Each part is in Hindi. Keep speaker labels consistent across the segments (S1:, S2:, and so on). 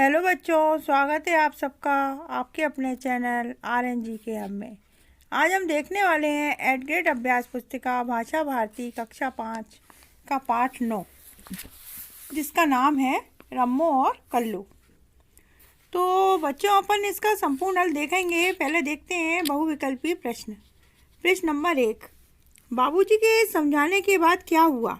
S1: हेलो बच्चों, स्वागत है आप सबका आपके अपने चैनल RNG के हब में। आज हम देखने वाले हैं 8th ग्रेड अभ्यास पुस्तिका भाषा भारती कक्षा 5 का पाठ 9, जिसका नाम है रम्मो और कल्लू। तो बच्चों, अपन इसका संपूर्ण हल देखेंगे। पहले देखते हैं बहुविकल्पी प्रश्न। प्रश्न नंबर 1, बाबूजी के समझाने के बाद क्या हुआ?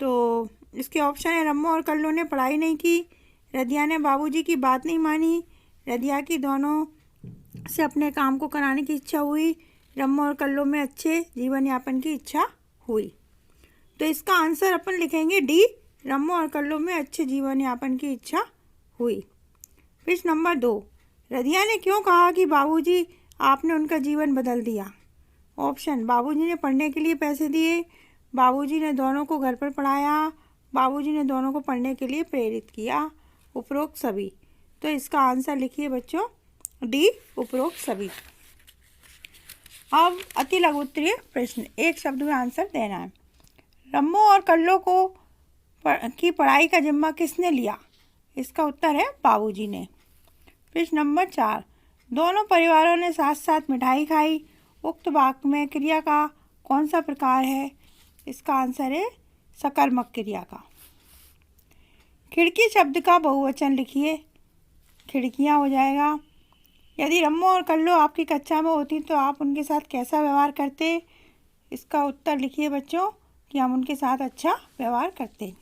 S1: तो इसके ऑप्शन है, रम्मो और कल्लू ने पढ़ाई नहीं की, रदिया ने बाबूजी की बात नहीं मानी, रदिया की दोनों से अपने काम को कराने की इच्छा हुई, रम्मो और कल्लू में अच्छे जीवन यापन की इच्छा हुई। तो इसका आंसर अपन लिखेंगे डी, रम्मो और कल्लू में अच्छे जीवन यापन की इच्छा हुई। प्रश्न नंबर 2, रदिया ने क्यों कहा कि बाबूजी आपने उनका जीवन बदल दिया? ऑप्शन, बाबूजी ने पढ़ने के लिए पैसे दिए, बाबूजी ने दोनों को घर पर पढ़ाया, बाबूजी ने दोनों को पढ़ने के लिए प्रेरित किया, उपरोक्त सभी। तो इसका आंसर लिखिए बच्चों डी, उपरोक्त सभी। अब अति लघु उत्तरीय प्रश्न, एक शब्द में आंसर देना है। रम्मो और कल्लू की पढ़ाई का जिम्मा किसने लिया? इसका उत्तर है बाबूजी ने। प्रश्न नंबर 4, दोनों परिवारों ने साथ साथ मिठाई खाई, उक्त वाक्य में क्रिया का कौन सा प्रकार है? इसका आंसर है सकर्मक क्रिया का। खिड़की शब्द का बहुवचन लिखिए, खिड़कियाँ हो जाएगा। यदि रम्मो और कल्लू आपकी कक्षा में होती तो आप उनके साथ कैसा व्यवहार करते? इसका उत्तर लिखिए बच्चों कि हम उनके साथ अच्छा व्यवहार करते।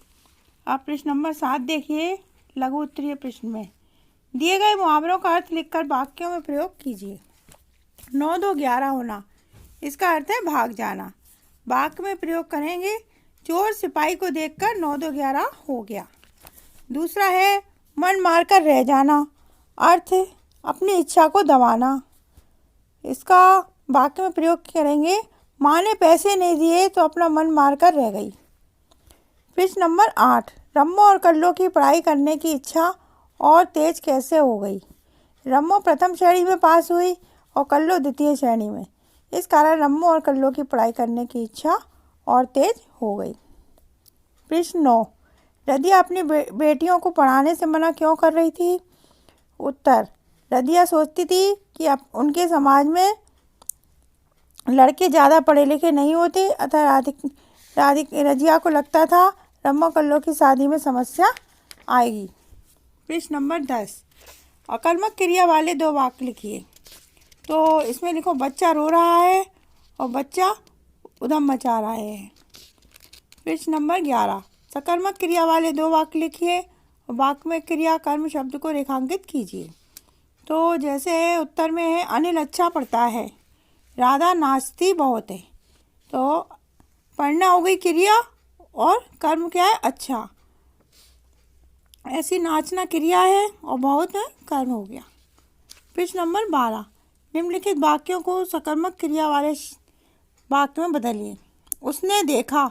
S1: आप प्रश्न नंबर 7 देखिए, लघु उत्तरीय प्रश्न में दिए गए मुहावरों का अर्थ लिखकर वाक्यों में प्रयोग कीजिए। 9 2 11 होना, इसका अर्थ है भाग जाना। वाक्य में प्रयोग करेंगे, चोर सिपाही को देखकर 9 2 11 हो गया। दूसरा है मन मारकर रह जाना, अर्थ अपनी इच्छा को दबाना। इसका वाक्य में प्रयोग करेंगे, माँ ने पैसे नहीं दिए तो अपना मन मारकर रह गई। प्रश्न नंबर 8, रम्मो और कल्लू की पढ़ाई करने की इच्छा और तेज कैसे हो गई? रम्मो प्रथम श्रेणी में पास हुई और कल्लू द्वितीय श्रेणी में, इस कारण रम्मो और कल्लू की पढ़ाई करने की इच्छा और तेज हो गई। प्रश्न 9, रदिया अपनी बेटियों को पढ़ाने से मना क्यों कर रही थी? उत्तर, रदिया सोचती थी कि अब उनके समाज में लड़के ज़्यादा पढ़े लिखे नहीं होते, अतः रदिया को लगता था रम्मो कल्लू की शादी में समस्या आएगी। प्रश्न नंबर 10, अकर्मक क्रिया वाले 2 वाक्य लिखिए। तो इसमें लिखो, बच्चा रो रहा है और बच्चा उधम मचा रहा है। प्रश्न नंबर 11, सकर्मक क्रिया वाले 2 वाक्य लिखिए और वाक्य में क्रिया कर्म शब्द को रेखांकित कीजिए। तो जैसे उत्तर में है, अनिल अच्छा पढ़ता है, राधा नाचती बहुत है। तो पढ़ना हो गई क्रिया और कर्म क्या है? अच्छा। ऐसी नाचना क्रिया है और बहुत है कर्म हो गया। प्रश्न नंबर 12, निम्नलिखित वाक्यों को सकर्मक क्रिया वाले वाक्य में बदलिए। उसने देखा,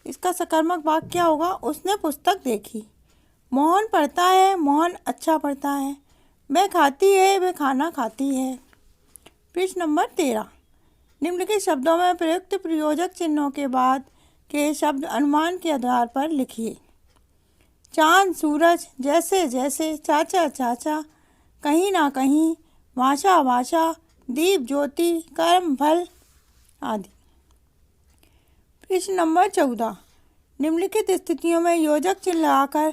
S1: इसका सकर्मक वाक्य क्या होगा? उसने पुस्तक देखी। मोहन पढ़ता है, मोहन अच्छा पढ़ता है। वह खाती है, वह खाना खाती है। प्रश्न नंबर 13, निम्नलिखित शब्दों में प्रयुक्त प्रयोजक चिन्हों के बाद के शब्द अनुमान के आधार पर लिखिए। चांद सूरज, जैसे जैसे, चाचा चाचा, कहीं ना कहीं, भाषा भाषा, दीप ज्योति, कर्म फल आदि। प्रश्न नंबर 14, निम्नलिखित स्थितियों में योजक चिन्ह लगाकर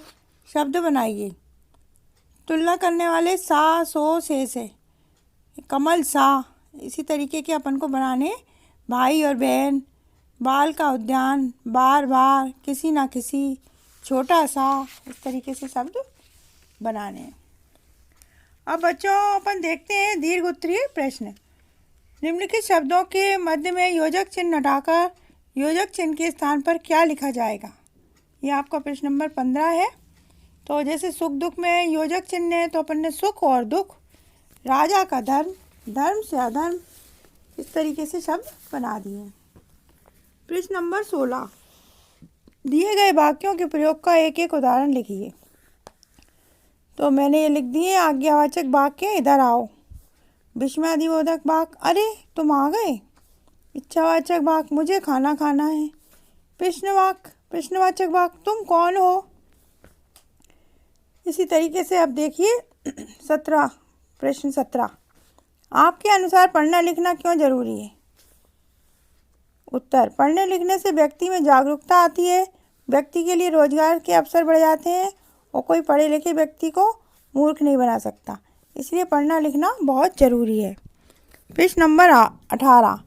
S1: शब्द बनाइए। तुलना करने वाले सा, सो, से, कमल सा। इसी तरीके के अपन को बनाने, भाई और बहन, बाल का उद्यान, बार बार, किसी ना किसी, छोटा सा, इस तरीके से शब्द बनाने हैं। अब बच्चों, अपन देखते हैं दीर्घ उत्तरीय प्रश्न। निम्नलिखित शब्दों के मध्य में योजक चिन्ह हटाकर योजक चिन्ह के स्थान पर क्या लिखा जाएगा? ये आपका प्रश्न नंबर 15 है। तो जैसे सुख दुख में योजक चिन्ह है तो अपन ने सुख और दुख, राजा का धर्म, धर्म से अधर्म, इस तरीके से शब्द बना दिए। प्रश्न नंबर 16, दिए गए वाक्यों के प्रयोग का एक एक उदाहरण लिखिए। तो मैंने ये लिख दिए, आज्ञावाचक वाक्य इधर आओ, विस्मयादिबोधक वाक्य अरे तुम आ गए, इच्छावाचक वाक्य मुझे खाना खाना है, प्रश्नवाचक वाक्य तुम कौन हो, इसी तरीके से अब देखिए 17, प्रश्न 17, आपके अनुसार पढ़ना लिखना क्यों जरूरी है? उत्तर, पढ़ने लिखने से व्यक्ति में जागरूकता आती है, व्यक्ति के लिए रोजगार के अवसर बढ़ जाते हैं और कोई पढ़े लिखे व्यक्ति को मूर्ख नहीं बना सकता, इसलिए पढ़ना लिखना बहुत ज़रूरी है। प्रश्न नंबर 18,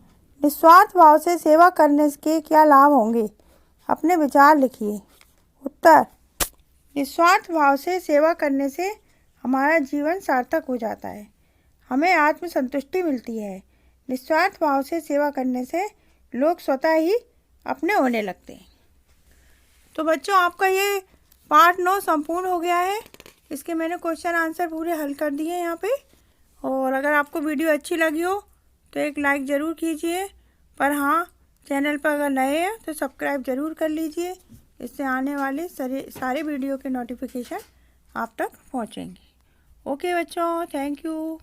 S1: निस्वार्थ भाव से सेवा करने के क्या लाभ होंगे? अपने विचार लिखिए। उत्तर, निस्वार्थ भाव से सेवा करने से हमारा जीवन सार्थक हो जाता है, हमें आत्मसंतुष्टि मिलती है। निस्वार्थ भाव से सेवा करने से लोग स्वतः ही अपने होने लगते हैं। तो बच्चों, आपका ये पार्ट 9 संपूर्ण हो गया है। इसके मैंने क्वेश्चन आंसर पूरे हल कर दिए हैं यहाँ पे। और अगर आपको वीडियो अच्छी लगी हो तो एक लाइक ज़रूर कीजिए, पर हाँ, चैनल पर अगर नए हैं तो सब्सक्राइब ज़रूर कर लीजिए, इससे आने वाले सारे वीडियो के नोटिफिकेशन आप तक पहुँचेंगे। ओके बच्चों, थैंक यू।